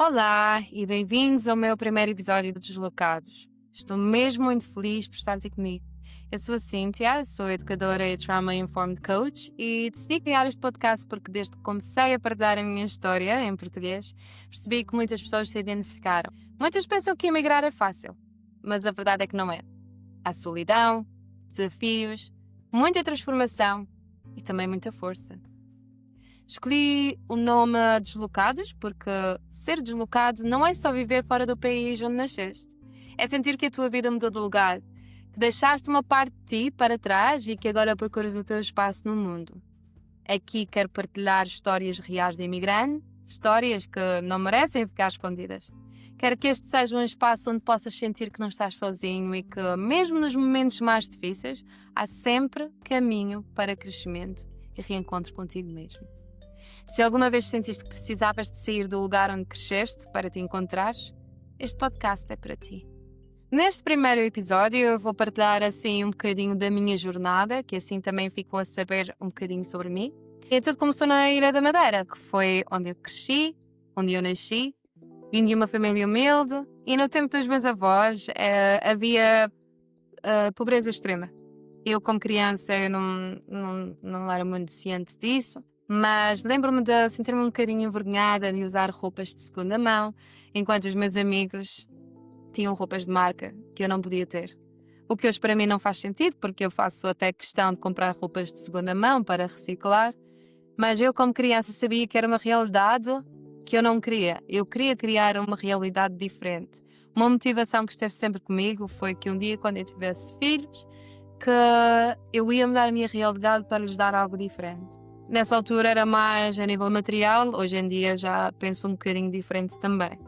Olá e bem-vindos ao meu primeiro episódio de Deslocados. Estou mesmo muito feliz por estar aqui comigo. Eu sou a Cíntia, sou educadora e Trauma Informed Coach e decidi criar este podcast porque desde que comecei a partilhar a minha história em português, percebi que muitas pessoas se identificaram. Muitas pensam que emigrar é fácil, mas a verdade é que não é. Há solidão, desafios, muita transformação e também muita força. Escolhi o nome Deslocados porque ser deslocado não é só viver fora do país onde nasceste. É sentir que a tua vida mudou de lugar, que deixaste uma parte de ti para trás e que agora procuras o teu espaço no mundo. Aqui quero partilhar histórias reais de imigrante, histórias que não merecem ficar escondidas. Quero que este seja um espaço onde possas sentir que não estás sozinho e que, mesmo nos momentos mais difíceis, há sempre caminho para crescimento e reencontro contigo mesmo. Se alguma vez sentiste que precisavas de sair do lugar onde cresceste para te encontrares, este podcast é para ti. Neste primeiro episódio eu vou partilhar assim um bocadinho da minha jornada, que assim também ficam a saber um bocadinho sobre mim. E tudo começou na Ilha da Madeira, que foi onde eu cresci, onde eu nasci. Vim de uma família humilde e no tempo dos meus avós havia pobreza extrema. Eu como criança eu não era muito ciente disso. Mas lembro-me de sentir-me um bocadinho envergonhada de usar roupas de segunda mão, enquanto os meus amigos tinham roupas de marca que eu não podia ter. O que hoje para mim não faz sentido, porque eu faço até questão de comprar roupas de segunda mão para reciclar, mas eu como criança sabia que era uma realidade que eu não queria. Eu queria criar uma realidade diferente. Uma motivação que esteve sempre comigo foi que um dia, quando eu tivesse filhos, que eu ia mudar a minha realidade para lhes dar algo diferente. Nessa altura era mais a nível material, hoje em dia já penso um bocadinho diferente também.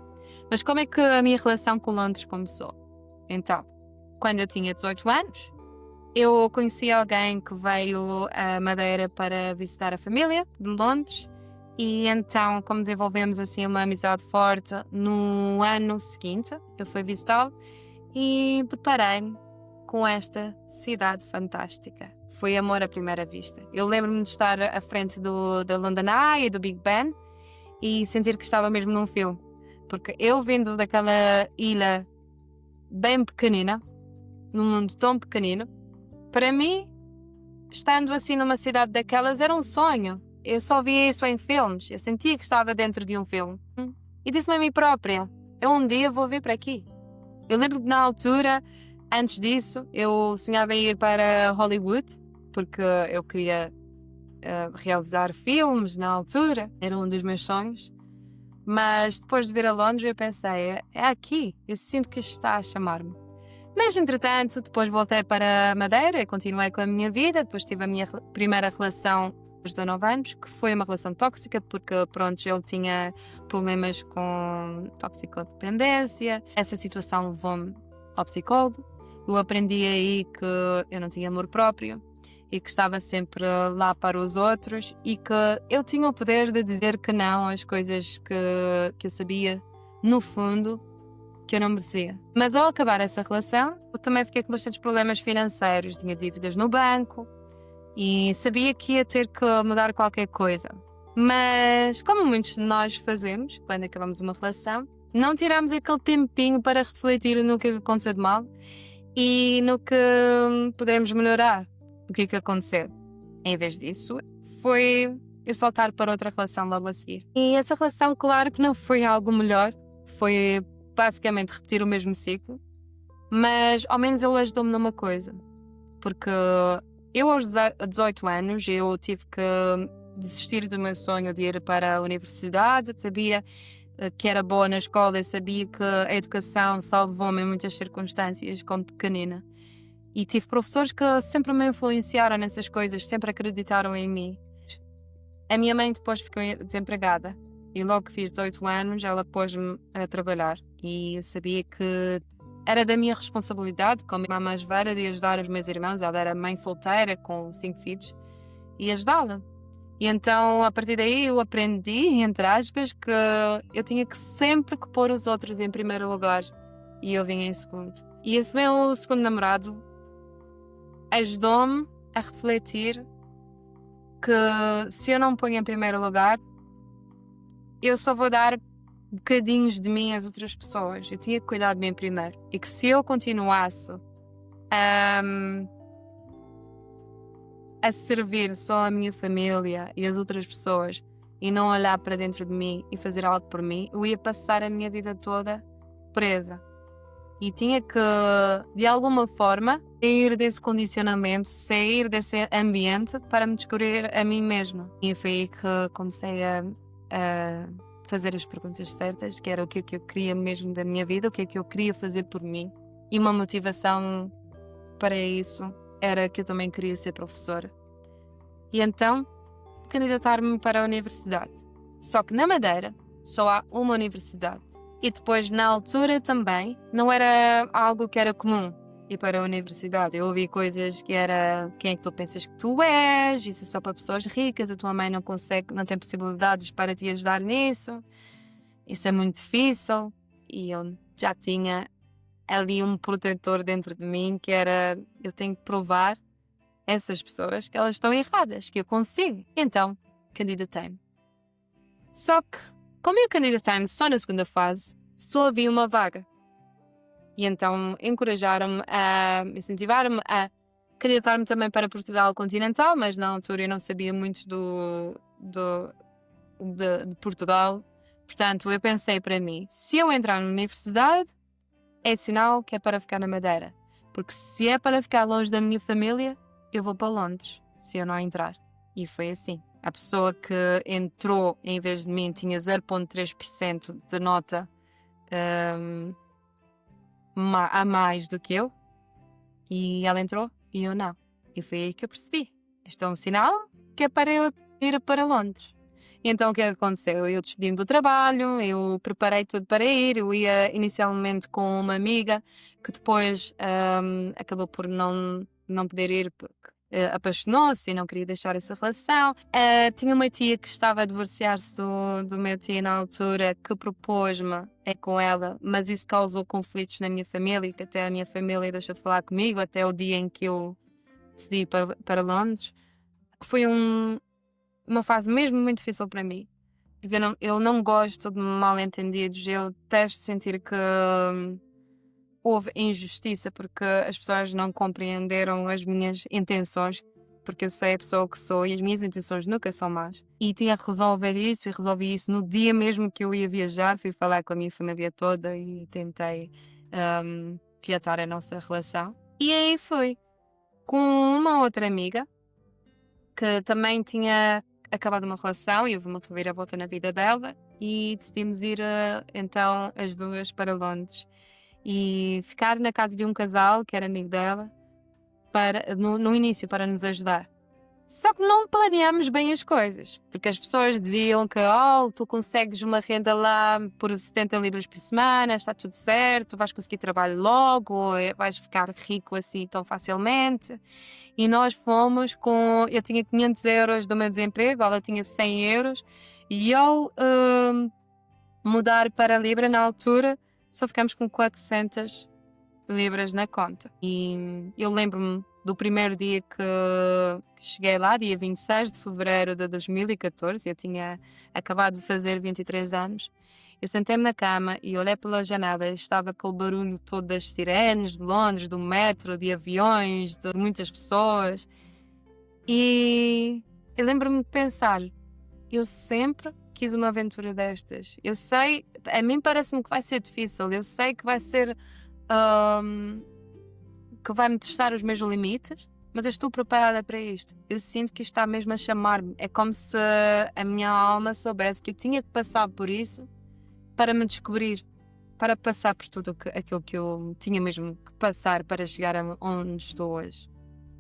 Mas como é que a minha relação com Londres começou? Então, quando eu tinha 18 anos, eu conheci alguém que veio a Madeira para visitar a família de Londres e então, como desenvolvemos assim uma amizade forte, no ano seguinte eu fui visitá-lo e deparei-me com esta cidade fantástica. Foi amor à primeira vista. Eu lembro-me de estar à frente da London Eye e do Big Ben e sentir que estava mesmo num filme. Porque eu vindo daquela ilha bem pequenina, num mundo tão pequenino, para mim, estando assim numa cidade daquelas, era um sonho. Eu só via isso em filmes. Eu sentia que estava dentro de um filme. E disse-me a mim própria, eu um dia vou vir para aqui. Eu lembro que na altura, antes disso, eu sonhava em ir para Hollywood, porque eu queria realizar filmes na altura, era um dos meus sonhos. Mas depois de vir a Londres eu pensei, é aqui, eu sinto que isto está a chamar-me. Mas entretanto, depois voltei para Madeira e continuei com a minha vida, depois tive a minha primeira relação aos 19 anos, que foi uma relação tóxica, porque pronto, ele tinha problemas com toxicodependência, essa situação levou-me ao psicólogo. Eu aprendi aí que eu não tinha amor próprio e que estava sempre lá para os outros e que eu tinha o poder de dizer que não às coisas que eu sabia, no fundo, que eu não merecia. Mas ao acabar essa relação, eu também fiquei com bastantes problemas financeiros. Tinha dívidas no banco e sabia que ia ter que mudar qualquer coisa. Mas, como muitos de nós fazemos quando acabamos uma relação, não tiramos aquele tempinho para refletir no que aconteceu de mal e no que poderemos melhorar, o que aconteceu. Em vez disso, foi eu saltar para outra relação logo a seguir. E essa relação, claro que não foi algo melhor, foi basicamente repetir o mesmo ciclo, mas ao menos ele ajudou-me numa coisa, porque eu aos 18 anos eu tive que desistir do meu sonho de ir para a universidade. Sabia que era boa na escola, eu sabia que a educação salvou-me em muitas circunstâncias como pequenina. E tive professores que sempre me influenciaram nessas coisas, sempre acreditaram em mim. A minha mãe depois ficou desempregada e logo que fiz 18 anos ela pôs-me a trabalhar. E eu sabia que era da minha responsabilidade, como irmã mais velha, de ajudar os meus irmãos. Ela era mãe solteira com 5 filhos e ajudá-la. E então, a partir daí, eu aprendi, entre aspas, que eu tinha que sempre que pôr os outros em primeiro lugar e eu vinha em segundo. E esse meu segundo namorado ajudou-me a refletir que se eu não me ponho em primeiro lugar, eu só vou dar bocadinhos de mim às outras pessoas. Eu tinha que cuidar de mim primeiro. E que se eu continuasse a servir só a minha família e as outras pessoas e não olhar para dentro de mim e fazer algo por mim, eu ia passar a minha vida toda presa. E tinha que, de alguma forma, sair desse condicionamento, sair desse ambiente para me descobrir a mim mesma. E foi aí que comecei a fazer as perguntas certas, que era o que é que eu queria mesmo da minha vida, o que é que eu queria fazer por mim. E uma motivação para isso era que eu também queria ser professora. E então, candidatar-me para a universidade. Só que na Madeira só há uma universidade. E depois, na altura também, não era algo que era comum ir para a universidade. Eu ouvi coisas que era: quem é que tu pensas que tu és? Isso é só para pessoas ricas, a tua mãe não tem possibilidades para te ajudar nisso. Isso é muito difícil. E eu já tinha ali um protetor dentro de mim que era: eu tenho que provar a essas pessoas que elas estão erradas, que eu consigo. Então, candidatei-me. Só que, como eu candidatei-me só na segunda fase, só havia uma vaga. E então incentivaram-me a candidatar-me também para Portugal continental, mas na altura eu não sabia muito de Portugal. Portanto, eu pensei para mim: se eu entrar na universidade, é sinal que é para ficar na Madeira. Porque se é para ficar longe da minha família, eu vou para Londres, se eu não entrar. E foi assim. A pessoa que entrou em vez de mim tinha 0,3% de nota a mais do que eu. E ela entrou e eu não. E foi aí que eu percebi: isto é um sinal que é para eu ir para Londres. E então o que aconteceu? Eu despedi-me do trabalho, eu preparei tudo para ir. Eu ia inicialmente com uma amiga que depois acabou por não poder ir porque apaixonou-se e não queria deixar essa relação. Tinha uma tia que estava a divorciar-se do meu tio na altura, que propôs-me com ela, mas isso causou conflitos na minha família, que até a minha família deixou de falar comigo até o dia em que eu decidi ir para Londres, que foi uma fase mesmo muito difícil para mim. Eu não gosto de mal-entendidos, eu detesto sentir que houve injustiça porque as pessoas não compreenderam as minhas intenções, porque eu sei a pessoa que sou e as minhas intenções nunca são más. E tinha que resolver isso, e resolvi isso no dia mesmo que eu ia viajar. Fui falar com a minha família toda e tentei reatar a nossa relação. E aí fui com uma outra amiga que também tinha acabado uma relação e houve uma reviravolta na vida dela, e decidimos ir então as duas para Londres e ficar na casa de um casal que era amigo dela no início para nos ajudar. Só que não planeámos bem as coisas, porque as pessoas diziam que tu consegues uma renda lá por 70 libras por semana, está tudo certo, vais conseguir trabalho logo, ou vais ficar rico assim tão facilmente. E nós fomos eu tinha 500 euros do meu desemprego, ela tinha 100 euros, e eu mudar para a Libra na altura, só ficamos com 400 libras na conta. E eu lembro-me do primeiro dia que cheguei lá, dia 26 de fevereiro de 2014, eu tinha acabado de fazer 23 anos. Eu sentei-me na cama e olhei pela janela, estava aquele barulho todo das sirenes de Londres, do metro, de aviões, de muitas pessoas. E eu lembro-me de pensar: eu sempre quis uma aventura destas. Eu sei, a mim parece-me que vai ser difícil, eu sei que vai ser que vai-me testar os meus limites, mas eu estou preparada para isto. Eu sinto que isto está mesmo a chamar-me. É como se a minha alma soubesse que eu tinha que passar por isso para me descobrir, para passar por tudo aquilo que eu tinha mesmo que passar para chegar onde estou hoje.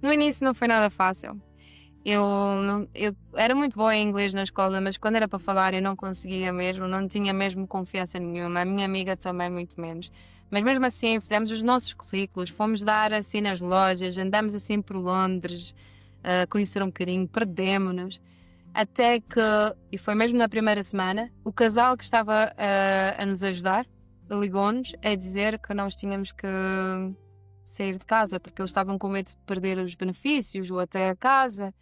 No início não foi nada fácil. Eu era muito boa em inglês na escola, mas quando era para falar eu não conseguia mesmo, não tinha mesmo confiança nenhuma. A minha amiga também muito menos. Mas mesmo assim fizemos os nossos currículos, fomos dar assim nas lojas, andamos assim por Londres, conhecer um bocadinho, perdemos-nos. Até que, e foi mesmo na primeira semana, o casal que estava a nos ajudar ligou-nos a dizer que nós tínhamos que sair de casa, porque eles estavam com medo de perder os benefícios ou até a casa.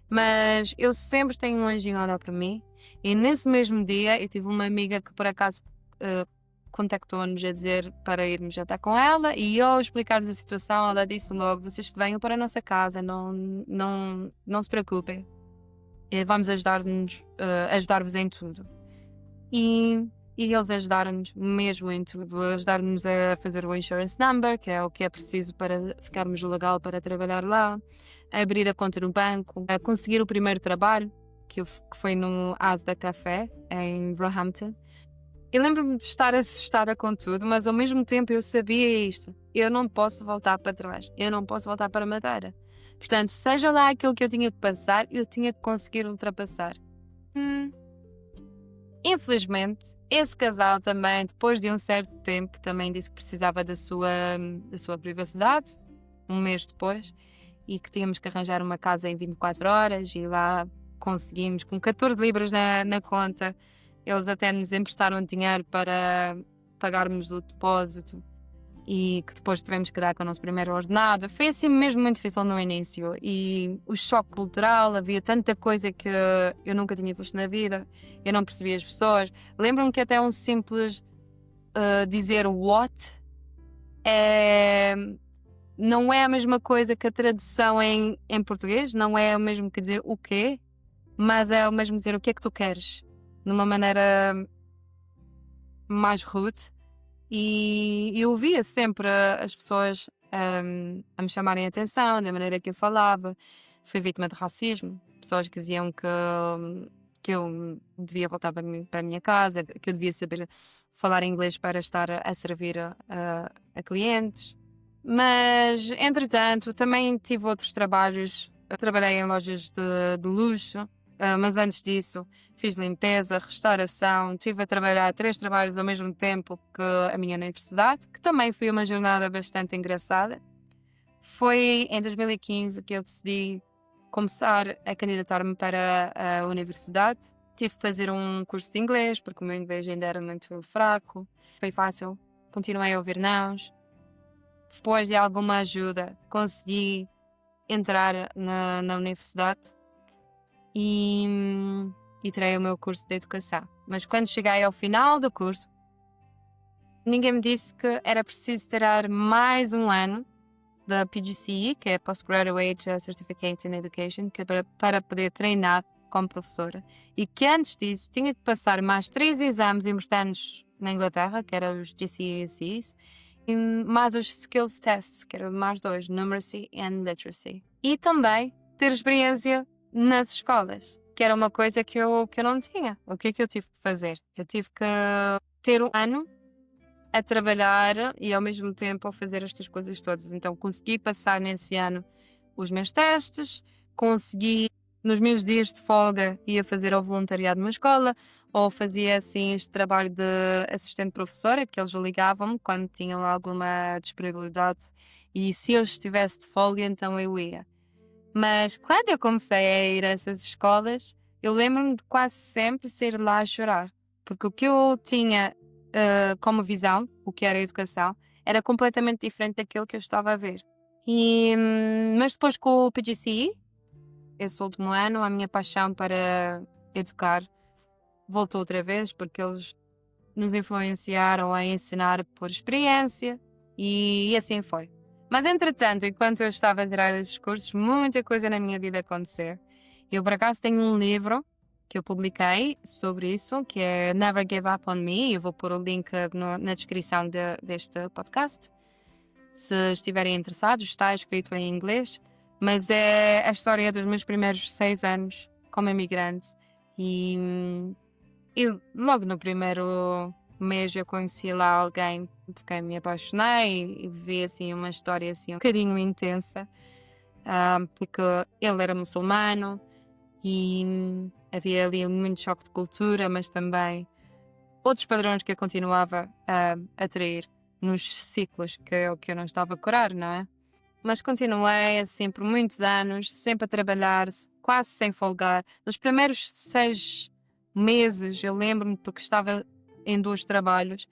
Mas eu sempre tenho um anjinho a olhar para mim, e nesse mesmo dia eu tive uma amiga que por acaso contactou-nos a dizer para irmos jantar com ela e ao explicar-nos a situação, ela disse logo: vocês que venham para a nossa casa, não se preocupem, vamos ajudar-vos em tudo. E eles ajudaram-nos mesmo em tudo, ajudaram-nos a fazer o insurance number, que é o que é preciso para ficarmos legal para trabalhar lá, a abrir a conta no banco, a conseguir o primeiro trabalho, que foi no Asda Café, em Roehampton. Eu lembro-me de estar assustada com tudo, mas ao mesmo tempo eu sabia isto. Eu não posso voltar para trás. Eu não posso voltar para a Madeira. Portanto, seja lá aquilo que eu tinha que passar, eu tinha que conseguir ultrapassar. Infelizmente, esse casal também, depois de um certo tempo, também disse que precisava da sua privacidade, um mês depois, e que tínhamos que arranjar uma casa em 24 horas, e lá conseguimos, com 14 libras na conta, eles até nos emprestaram dinheiro para pagarmos o depósito e que depois tivemos que dar com o nosso primeiro ordenado. Foi assim mesmo muito difícil no início e o choque cultural, havia tanta coisa que eu nunca tinha visto na vida, eu não percebia as pessoas. Lembro-me que até um simples dizer what não é a mesma coisa que a tradução em português, não é o mesmo que dizer o quê, mas é o mesmo dizer o que é que tu queres, numa maneira mais rude. E eu via sempre as pessoas a me chamarem a atenção da maneira que eu falava. Fui vítima de racismo, pessoas que diziam que eu devia voltar para a minha casa, que eu devia saber falar inglês para estar a servir a clientes. Mas, entretanto, também tive outros trabalhos. Eu trabalhei em lojas de luxo, mas antes disso fiz limpeza, restauração, estive a trabalhar 3 trabalhos ao mesmo tempo que a minha universidade, que também foi uma jornada bastante engraçada. Foi em 2015 que eu decidi começar a candidatar-me para a universidade. Tive que fazer um curso de inglês, porque o meu inglês ainda era muito fraco. Foi fácil, continuei a ouvir nãos. Depois de alguma ajuda, consegui entrar na universidade e tirei o meu curso de educação. Mas quando cheguei ao final do curso, ninguém me disse que era preciso tirar mais um ano da PGCE, que é Postgraduate Certificate in Education, que é para poder treinar como professora. E que antes disso tinha que passar mais 3 exames importantes na Inglaterra, que eram os GCSEs, e mais os Skills Tests, que eram mais 2, Numeracy and Literacy. E também ter experiência nas escolas, que era uma coisa que eu não tinha. O que é que eu tive que fazer? Eu tive que ter um ano a trabalhar e ao mesmo tempo a fazer estas coisas todas. Então consegui passar nesse ano os meus testes, consegui nos meus dias de folga ia fazer ao voluntariado numa escola ou fazia assim este trabalho de assistente professora, que eles ligavam-me quando tinham alguma disponibilidade e se eu estivesse de folga então eu ia. Mas quando eu comecei a ir a essas escolas, eu lembro-me de quase sempre sair lá a chorar. Porque o que eu tinha como visão, o que era a educação, era completamente diferente daquilo que eu estava a ver. Mas depois com o PGCE, esse último ano, a minha paixão para educar voltou outra vez, porque eles nos influenciaram a ensinar por experiência e assim foi. Mas, entretanto, enquanto eu estava a tirar esses cursos, muita coisa na minha vida aconteceu. Eu, por acaso, tenho um livro que eu publiquei sobre isso, que é Never Give Up on Me. Eu vou pôr o link na descrição deste podcast. Se estiverem interessados, está escrito em inglês, mas é a história dos meus primeiros 6 anos como imigrante. E logo no primeiro mês eu conheci lá alguém porque me apaixonei e vi assim uma história assim um bocadinho intensa, porque ele era muçulmano e havia ali muito choque de cultura, mas também outros padrões que eu continuava a atrair nos ciclos que eu não estava a curar, não é? Mas continuei assim por muitos anos, sempre a trabalhar, quase sem folgar. Nos primeiros 6 meses, eu lembro-me, porque estava em 2 trabalhos,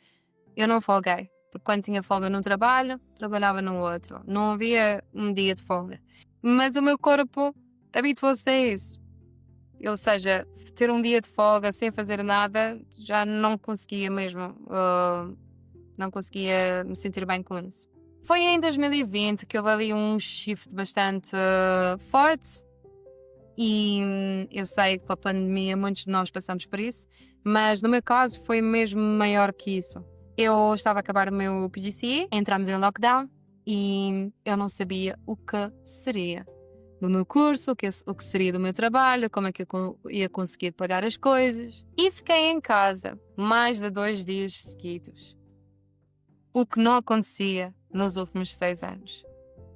eu não folguei. Porque quando tinha folga num trabalho, trabalhava no outro. Não havia um dia de folga. Mas o meu corpo habituou-se a isso. Ou seja, ter um dia de folga sem fazer nada, já não conseguia mesmo, não conseguia me sentir bem com isso. Foi em 2020 que houve ali um shift bastante forte e eu sei que com a pandemia muitos de nós passamos por isso, mas no meu caso foi mesmo maior que isso. Eu estava a acabar o meu PGCE, entramos em lockdown e eu não sabia o que seria do meu curso, o que seria do meu trabalho, como é que eu ia conseguir pagar as coisas. E fiquei em casa mais de 2 dias seguidos, o que não acontecia nos últimos 6 anos.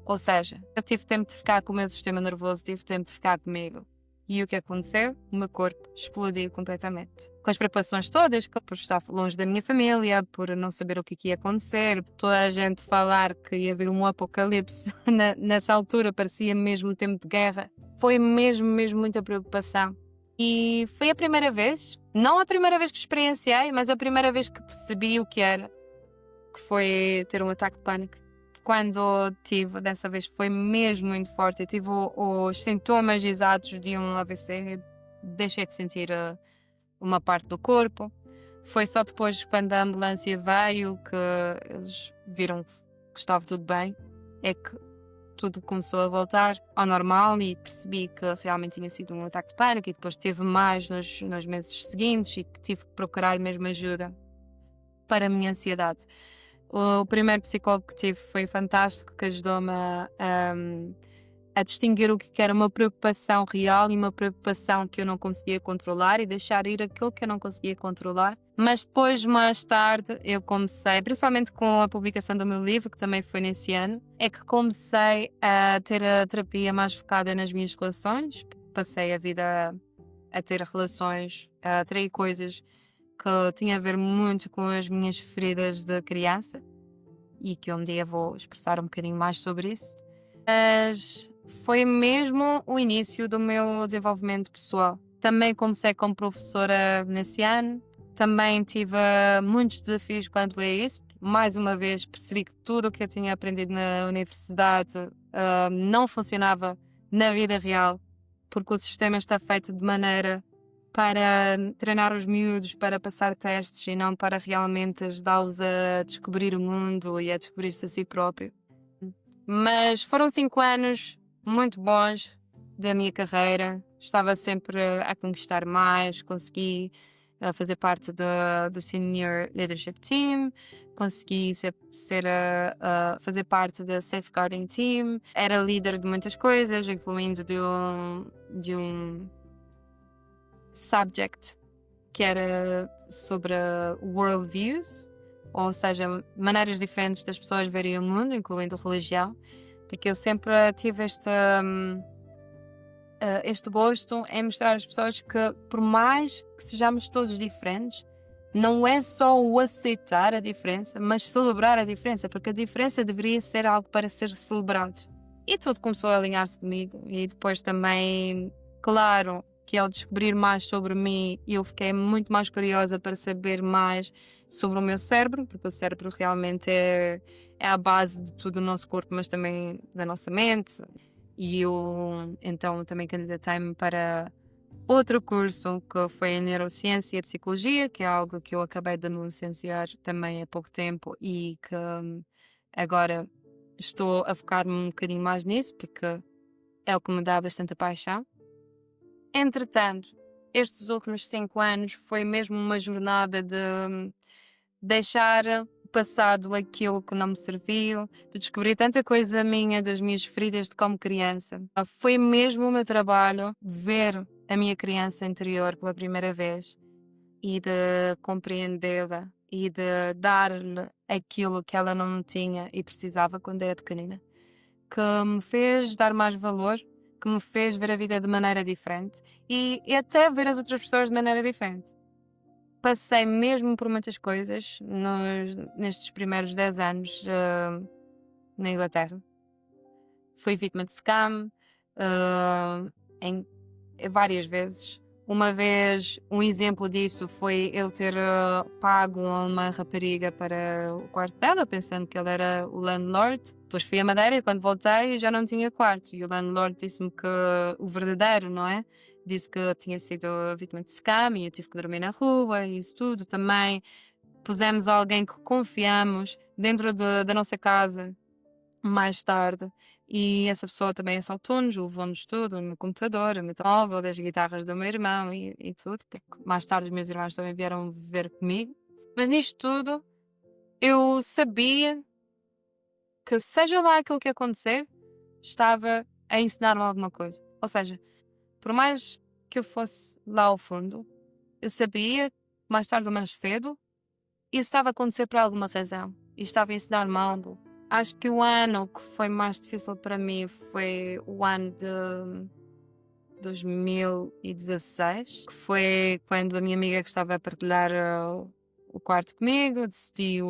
Ou seja, eu tive tempo de ficar com o meu sistema nervoso, tive tempo de ficar comigo. E o que aconteceu? O meu corpo explodiu completamente. Com as preocupações todas, por estar longe da minha família, por não saber o que ia acontecer, toda a gente falar que ia haver um apocalipse nessa altura, parecia mesmo tempo de guerra. Foi mesmo muita preocupação. E foi a primeira vez, não a primeira vez que experienciei, mas a primeira vez que percebi o que era, que foi ter um ataque de pânico. Quando tive, dessa vez foi mesmo muito forte. Eu tive os sintomas exatos de um AVC. Deixei de sentir uma parte do corpo. Foi só depois, quando a ambulância veio, que eles viram que estava tudo bem. É que tudo começou a voltar ao normal e percebi que realmente tinha sido um ataque de pânico. E depois teve mais nos meses seguintes e que tive que procurar mesmo ajuda para a minha ansiedade. O primeiro psicólogo que tive foi fantástico, que ajudou-me a distinguir o que era uma preocupação real e uma preocupação que eu não conseguia controlar e deixar ir aquilo que eu não conseguia controlar. Mas depois, mais tarde, eu comecei, principalmente com a publicação do meu livro, que também foi nesse ano, é que comecei a ter a terapia mais focada nas minhas relações. Passei a vida a ter relações, a atrair coisas que tinha a ver muito com as minhas feridas de criança e que um dia vou expressar um bocadinho mais sobre isso. Mas foi mesmo o início do meu desenvolvimento pessoal. Também comecei como professora nesse ano. Também tive muitos desafios quanto a isso. Mais uma vez percebi que tudo o que eu tinha aprendido na universidade não funcionava na vida real, porque o sistema está feito de maneira para treinar os miúdos para passar testes e não para realmente ajudá-los a descobrir o mundo e a descobrir-se a si próprio. Mas foram 5 anos muito bons da minha carreira. Estava sempre a conquistar mais, consegui fazer parte do Senior Leadership Team, consegui fazer parte da Safeguarding Team, era líder de muitas coisas, incluindo de um subject que era sobre worldviews, ou seja, maneiras diferentes das pessoas verem o mundo, incluindo religião, porque eu sempre tive este gosto em mostrar às pessoas que, por mais que sejamos todos diferentes, não é só o aceitar a diferença, mas celebrar a diferença, porque a diferença deveria ser algo para ser celebrado. E tudo começou a alinhar-se comigo, e depois também, claro, que ao descobrir mais sobre mim, eu fiquei muito mais curiosa para saber mais sobre o meu cérebro, porque o cérebro realmente é a base de tudo o nosso corpo, mas também da nossa mente. E eu então também candidatei-me para outro curso que foi em Neurociência e Psicologia, que é algo que eu acabei de me licenciar também há pouco tempo e que agora estou a focar-me um bocadinho mais nisso, porque é o que me dá bastante paixão. Entretanto, estes últimos 5 anos foi mesmo uma jornada de deixar passado aquilo que não me serviu, de descobrir tanta coisa minha, das minhas feridas de como criança. Foi mesmo o meu trabalho ver a minha criança interior pela primeira vez e de compreendê-la e de dar-lhe aquilo que ela não tinha e precisava quando era pequenina, que me fez dar mais valor, que me fez ver a vida de maneira diferente e até ver as outras pessoas de maneira diferente. Passei mesmo por muitas coisas nestes primeiros 10 anos na Inglaterra. Fui vítima de scam em várias vezes. Uma vez, um exemplo disso foi eu ter pago a uma rapariga para o quarto dela, pensando que ele era o landlord. Depois fui a Madeira e quando voltei já não tinha quarto. E o landlord disse-me que o verdadeiro, não é? Disse que tinha sido vítima de scam e eu tive que dormir na rua e isso tudo. Também pusemos alguém que confiamos dentro da nossa casa mais tarde. E essa pessoa também assaltou-nos, levou-nos tudo, o meu computador, o meu telemóvel, as guitarras do meu irmão e tudo, porque mais tarde os meus irmãos também vieram viver comigo. Mas nisto tudo, eu sabia que seja lá aquilo que acontecer, estava a ensinar-me alguma coisa. Ou seja, por mais que eu fosse lá ao fundo, eu sabia, mais tarde ou mais cedo, isso estava a acontecer por alguma razão. E estava a ensinar-me algo. Acho que o ano que foi mais difícil para mim foi o ano de 2016, que foi quando a minha amiga que estava a partilhar o quarto comigo decidiu,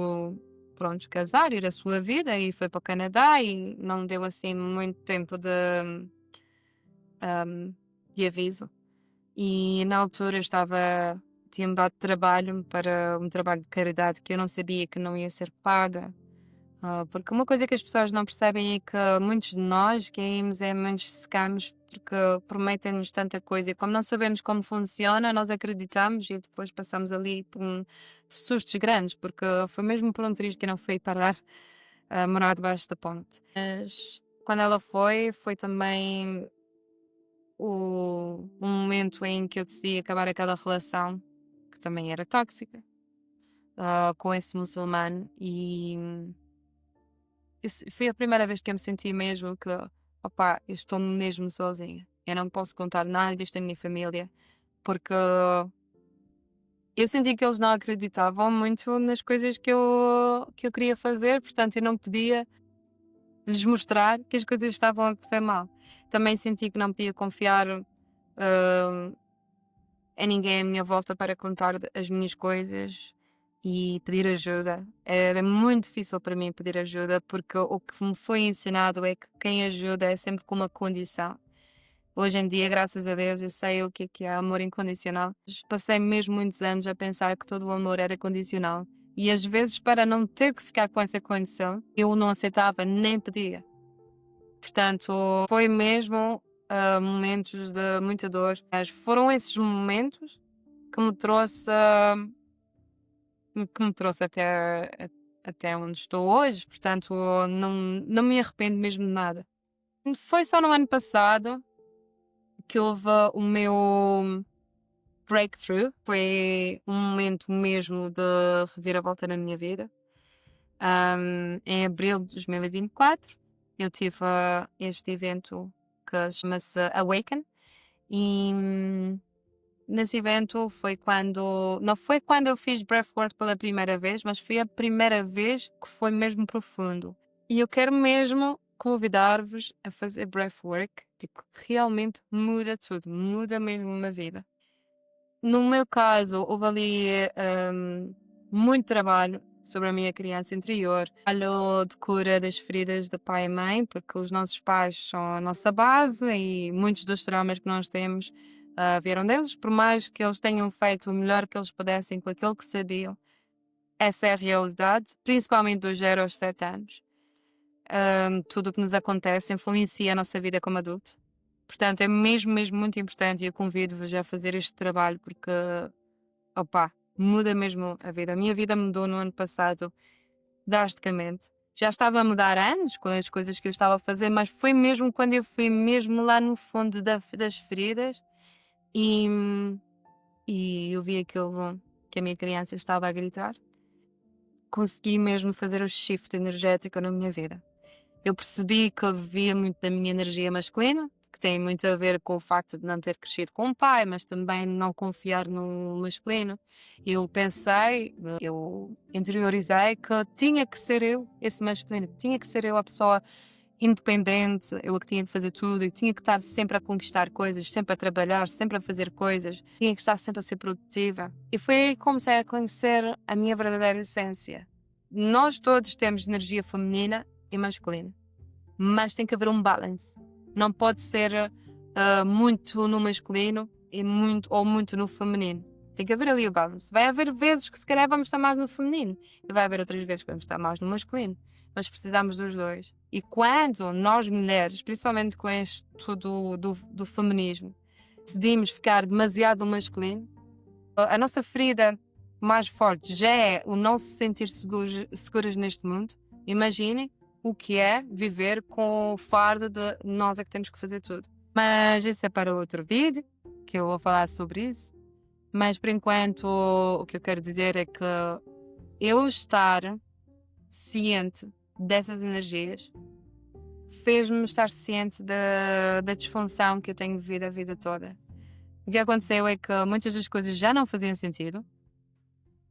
pronto, casar, ir a sua vida e foi para o Canadá e não deu assim muito tempo de aviso. E na altura eu tinha mudado de trabalho para um trabalho de caridade que eu não sabia que não ia ser paga. Porque uma coisa que as pessoas não percebem é que muitos de nós caímos em muitos scams porque prometem-nos tanta coisa e como não sabemos como funciona, nós acreditamos e depois passamos ali por sustos grandes, porque foi mesmo por um triz que eu não fui parar a morar debaixo da ponte. Mas quando ela foi também um momento em que eu decidi acabar aquela relação que também era tóxica com esse muçulmano e foi a primeira vez que eu me senti mesmo que, opá, eu estou mesmo sozinha. Eu não posso contar nada disto à minha família, porque eu senti que eles não acreditavam muito nas coisas que eu queria fazer, portanto eu não podia lhes mostrar que as coisas estavam a correr mal. Também senti que não podia confiar em ninguém à minha volta para contar as minhas coisas e pedir ajuda. Era muito difícil para mim pedir ajuda porque o que me foi ensinado é que quem ajuda é sempre com uma condição. Hoje em dia, graças a Deus, eu sei o que é amor incondicional. Passei mesmo muitos anos a pensar que todo o amor era condicional. E às vezes, para não ter que ficar com essa condição, eu não aceitava nem pedia. Portanto, foi mesmo momentos de muita dor. Mas foram esses momentos que me trouxe até onde estou hoje, portanto não me arrependo mesmo de nada. Foi só no ano passado que houve o meu breakthrough, foi um momento mesmo de reviravolta na minha vida. Em abril de 2024 eu tive este evento que chama-se Awaken e nesse evento não foi quando eu fiz breathwork pela primeira vez, mas foi a primeira vez que foi mesmo profundo. E eu quero mesmo convidar-vos a fazer breathwork, porque realmente muda tudo, muda mesmo uma vida. No meu caso, houve ali muito trabalho sobre a minha criança interior, trabalho de cura das feridas de pai e mãe, porque os nossos pais são a nossa base e muitos dos traumas que nós temos vieram deles, por mais que eles tenham feito o melhor que eles pudessem com aquilo que sabiam. Essa é a realidade, principalmente dos 0 aos 7 anos. Tudo o que nos acontece influencia a nossa vida como adulto. Portanto, é mesmo, mesmo muito importante e eu convido-vos a fazer este trabalho porque, opá, muda mesmo a vida. A minha vida mudou no ano passado drasticamente. Já estava a mudar antes com as coisas que eu estava a fazer, mas foi mesmo quando eu fui mesmo lá no fundo das feridas e, e eu vi aquilo que a minha criança estava a gritar. Consegui mesmo fazer o shift energético na minha vida. Eu percebi que eu vivia muito da minha energia masculina, que tem muito a ver com o facto de não ter crescido com um pai, mas também não confiar no masculino. Eu interiorizei que tinha que ser eu esse masculino, que tinha que ser eu a pessoa independente, eu a que tinha que fazer tudo, e tinha que estar sempre a conquistar coisas, sempre a trabalhar, sempre a fazer coisas, tinha que estar sempre a ser produtiva. E foi aí que comecei a conhecer a minha verdadeira essência. Nós todos temos energia feminina e masculina, mas tem que haver um balance. Não pode ser muito no masculino e muito no feminino. Tem que haver ali o balance. Vai haver vezes que se calhar vamos estar mais no feminino e vai haver outras vezes que vamos estar mais no masculino. Mas precisamos dos dois. E quando nós mulheres, principalmente com isto do feminismo, decidimos ficar demasiado no masculino, a nossa ferida mais forte já é o não se sentir seguras neste mundo. Imaginem o que é viver com o fardo de nós é que temos que fazer tudo. Mas isso é para outro vídeo, que eu vou falar sobre isso. Mas por enquanto o que eu quero dizer é que eu estar ciente dessas energias fez-me estar ciente da disfunção que eu tenho vivido a vida toda. O que aconteceu é que muitas das coisas já não faziam sentido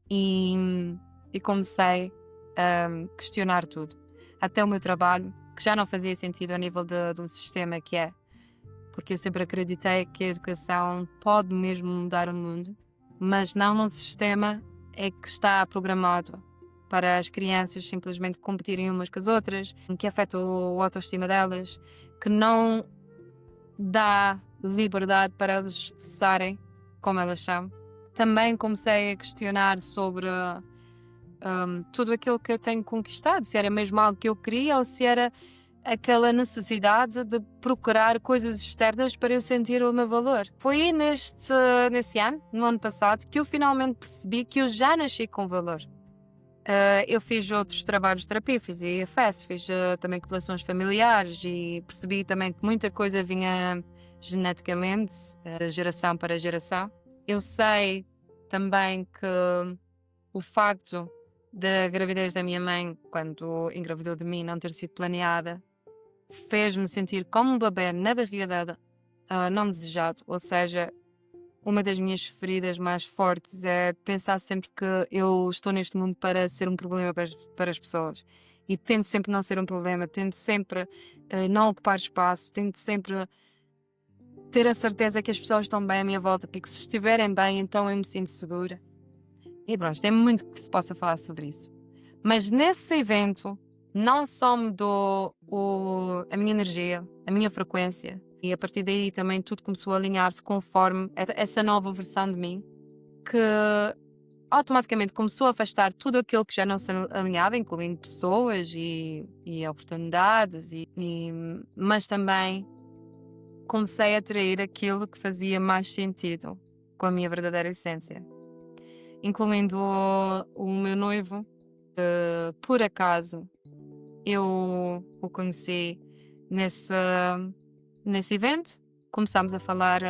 e comecei a questionar tudo. Até o meu trabalho, que já não fazia sentido a nível do sistema que é. Porque eu sempre acreditei que a educação pode mesmo mudar o mundo, mas não num sistema é que está programado para as crianças simplesmente competirem umas com as outras, que afeta a autoestima delas, que não dá liberdade para elas expressarem como elas são. Também comecei a questionar sobre tudo aquilo que eu tenho conquistado, se era mesmo algo que eu queria ou se era aquela necessidade de procurar coisas externas para eu sentir o meu valor. Foi nesse ano, no ano passado, que eu finalmente percebi que eu já nasci com valor. Eu fiz outros trabalhos de terapia, fiz IFS, fiz também constelações familiares e percebi também que muita coisa vinha geneticamente, de geração para geração. Eu sei também que o facto da gravidez da minha mãe, quando engravidou de mim, não ter sido planeada, fez-me sentir como um bebê na barriga dela, não desejado. Ou seja, uma das minhas feridas mais fortes é pensar sempre que eu estou neste mundo para ser um problema para as pessoas. E tento sempre não ser um problema, tento sempre não ocupar espaço, tento sempre ter a certeza que as pessoas estão bem à minha volta, porque se estiverem bem, então eu me sinto segura. E pronto, tem muito que se possa falar sobre isso. Mas nesse evento, não só mudou a minha energia, a minha frequência, e a partir daí também tudo começou a alinhar-se conforme essa nova versão de mim, que automaticamente começou a afastar tudo aquilo que já não se alinhava, incluindo pessoas e oportunidades, mas também comecei a atrair aquilo que fazia mais sentido com a minha verdadeira essência. Incluindo o meu noivo, por acaso eu o conheci nesse evento. Começámos a falar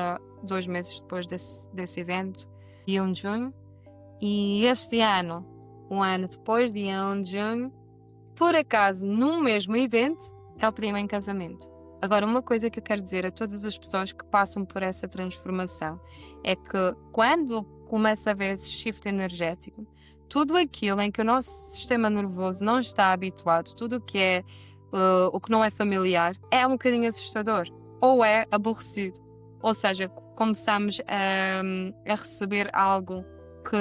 2 meses depois desse evento, dia 1 de junho, e este ano, um ano depois, dia 1 de junho, por acaso, no mesmo evento, ele pediu-me em casamento. Agora, uma coisa que eu quero dizer a todas as pessoas que passam por essa transformação é que quando começa a haver esse shift energético, tudo aquilo em que o nosso sistema nervoso não está habituado, tudo o que é o que não é familiar, é um bocadinho assustador ou é aborrecido. Ou seja, começamos a receber algo que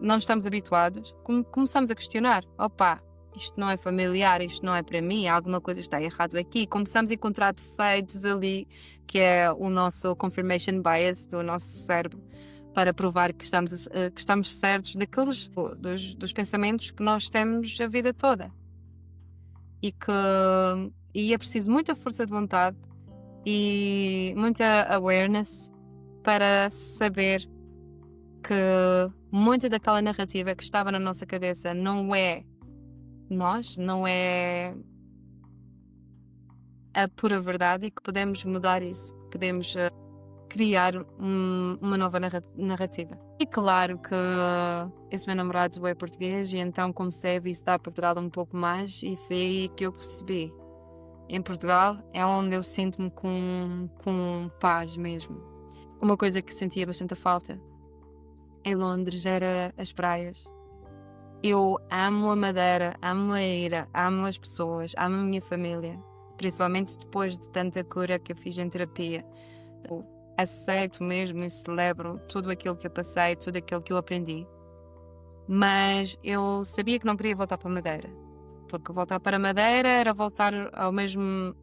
não estamos habituados, começamos a questionar. Opa, isto não é familiar, isto não é para mim, alguma coisa está errado aqui. Começamos a encontrar defeitos ali, que é o nosso confirmation bias do nosso cérebro, para provar que estamos certos dos pensamentos que nós temos a vida toda. E é preciso muita força de vontade e muita awareness para saber que muita daquela narrativa que estava na nossa cabeça não é nós, não é a pura verdade e que podemos mudar isso, que podemos criar uma nova narrativa. E claro que esse meu namorado é português e então comecei a visitar Portugal um pouco mais e foi aí que eu percebi. Em Portugal é onde eu sinto-me com paz mesmo. Uma coisa que sentia bastante falta em Londres era as praias. Eu amo a Madeira, amo a ilha, amo as pessoas, amo a minha família. Principalmente depois de tanta cura que eu fiz em terapia. Eu aceito mesmo e celebro tudo aquilo que eu passei, tudo aquilo que eu aprendi. Mas eu sabia que não queria voltar para a Madeira. Porque voltar para a Madeira era voltar ao mesmo...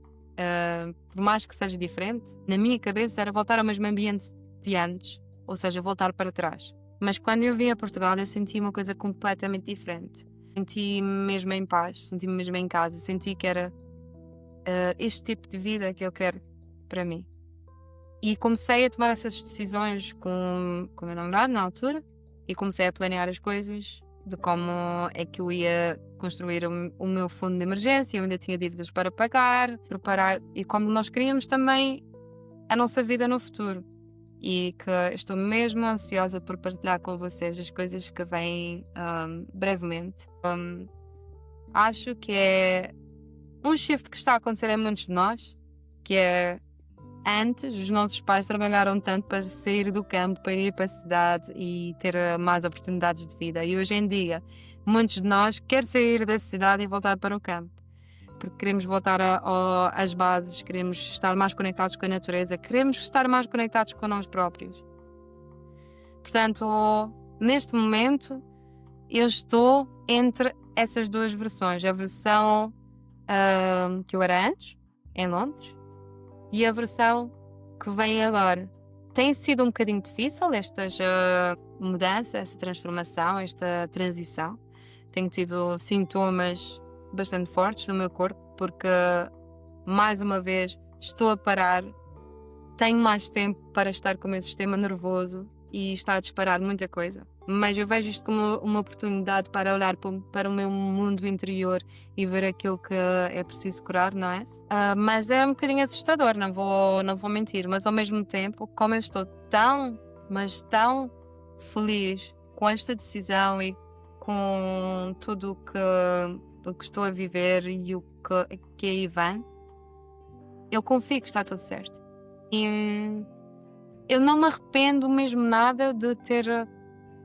por mais que seja diferente, na minha cabeça era voltar ao mesmo ambiente de antes, ou seja, voltar para trás. Mas quando eu vim a Portugal, eu senti uma coisa completamente diferente. Senti-me mesmo em paz, senti-me mesmo em casa, senti que era este tipo de vida que eu quero para mim. E comecei a tomar essas decisões com o meu namorado na altura e comecei a planear as coisas de como é que eu ia construir o meu fundo de emergência. Eu ainda tinha dívidas para pagar, preparar, e como nós queríamos também a nossa vida no futuro. E que estou mesmo ansiosa por partilhar com vocês as coisas que vêm brevemente. Acho que é um shift que está a acontecer em muitos de nós, que é antes os nossos pais trabalharam tanto para sair do campo, para ir para a cidade e ter mais oportunidades de vida. E hoje em dia, muitos de nós querem sair da cidade e voltar para o campo. Porque queremos voltar às bases, queremos estar mais conectados com a natureza, queremos estar mais conectados com nós próprios. Portanto, neste momento, eu estou entre essas duas versões. A versão que eu era antes, em Londres, e a versão que vem agora. Tem sido um bocadinho difícil esta mudança, essa transformação, esta transição. Tenho tido sintomas bastante fortes no meu corpo, porque mais uma vez estou a parar, tenho mais tempo para estar com o meu sistema nervoso e está a disparar muita coisa. Mas eu vejo isto como uma oportunidade para olhar para o meu mundo interior e ver aquilo que é preciso curar, não é? Mas é um bocadinho assustador, não vou mentir. Mas ao mesmo tempo, como eu estou tão feliz com esta decisão e com tudo o que estou a viver e o que aí vem, eu confio que está tudo certo. E eu não me arrependo mesmo nada de ter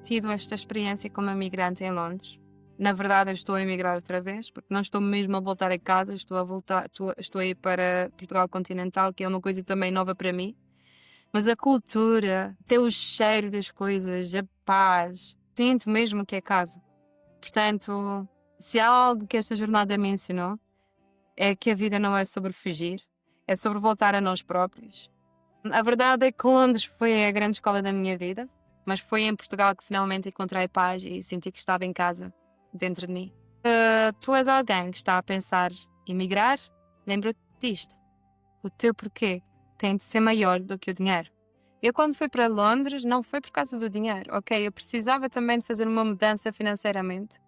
tido esta experiência como imigrante em Londres. Na verdade, eu estou a emigrar outra vez, porque não estou mesmo a voltar a casa, estou a ir para Portugal continental, que é uma coisa também nova para mim. Mas a cultura, até o cheiro das coisas, a paz, sinto mesmo que é casa. Portanto, se há algo que esta jornada me ensinou, é que a vida não é sobre fugir, é sobre voltar a nós próprios. A verdade é que Londres foi a grande escola da minha vida, mas foi em Portugal que finalmente encontrei paz e senti que estava em casa, dentro de mim. Tu és alguém que está a pensar em migrar? Lembra-te disto. O teu porquê tem de ser maior do que o dinheiro. Eu quando fui para Londres não foi por causa do dinheiro. Ok, eu precisava também de fazer uma mudança financeiramente,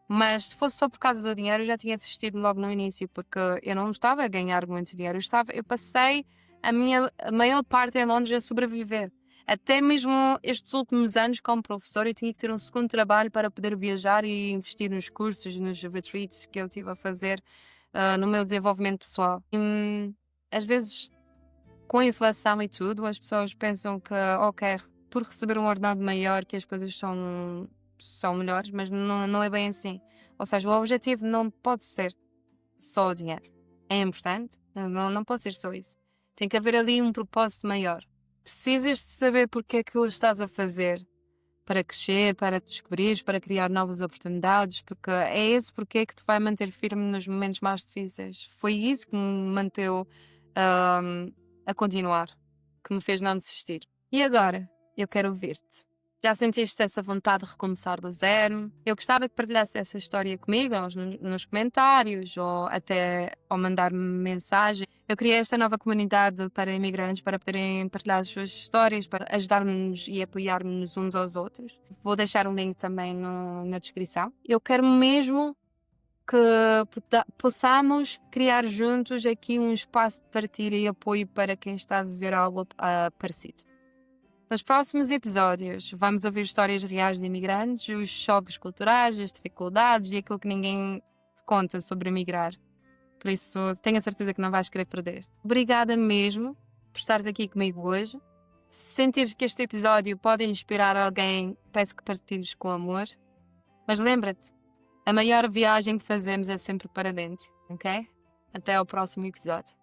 mas se fosse só por causa do dinheiro eu já tinha desistido logo no início, porque eu não estava a ganhar muito dinheiro. Eu passei a minha maior parte em Londres a sobreviver. Até mesmo estes últimos anos como professor eu tinha que ter um segundo trabalho para poder viajar e investir nos cursos, nos retreats que eu estive a fazer no meu desenvolvimento pessoal. E, às vezes, com a inflação e tudo, as pessoas pensam que, ok, por receber um ordenado maior que as coisas são melhores, mas não é bem assim. Ou seja, o objetivo não pode ser só o dinheiro. É importante, não pode ser só isso. Tem que haver ali um propósito maior. Precisas de saber porque é que o estás a fazer, para crescer, para te descobrires, para criar novas oportunidades, porque é esse porquê que te vai manter firme nos momentos mais difíceis. Foi isso que me manteve a continuar, que me fez não desistir. E agora, eu quero ouvir-te. Já sentiste essa vontade de recomeçar do zero? Eu gostava que partilhasse essa história comigo nos comentários ou até ao mandar-me mensagem. Eu criei esta nova comunidade para imigrantes para poderem partilhar as suas histórias, para ajudar-nos e apoiar-nos uns aos outros. Vou deixar um link também na descrição. Eu quero mesmo que possamos criar juntos aqui um espaço de partilha e apoio para quem está a viver algo parecido. Nos próximos episódios vamos ouvir histórias reais de imigrantes, os choques culturais, as dificuldades e aquilo que ninguém te conta sobre emigrar. Por isso, tenho a certeza que não vais querer perder. Obrigada mesmo por estares aqui comigo hoje. Se sentires que este episódio pode inspirar alguém, peço que partilhes com amor. Mas lembra-te, a maior viagem que fazemos é sempre para dentro, ok? Até ao próximo episódio.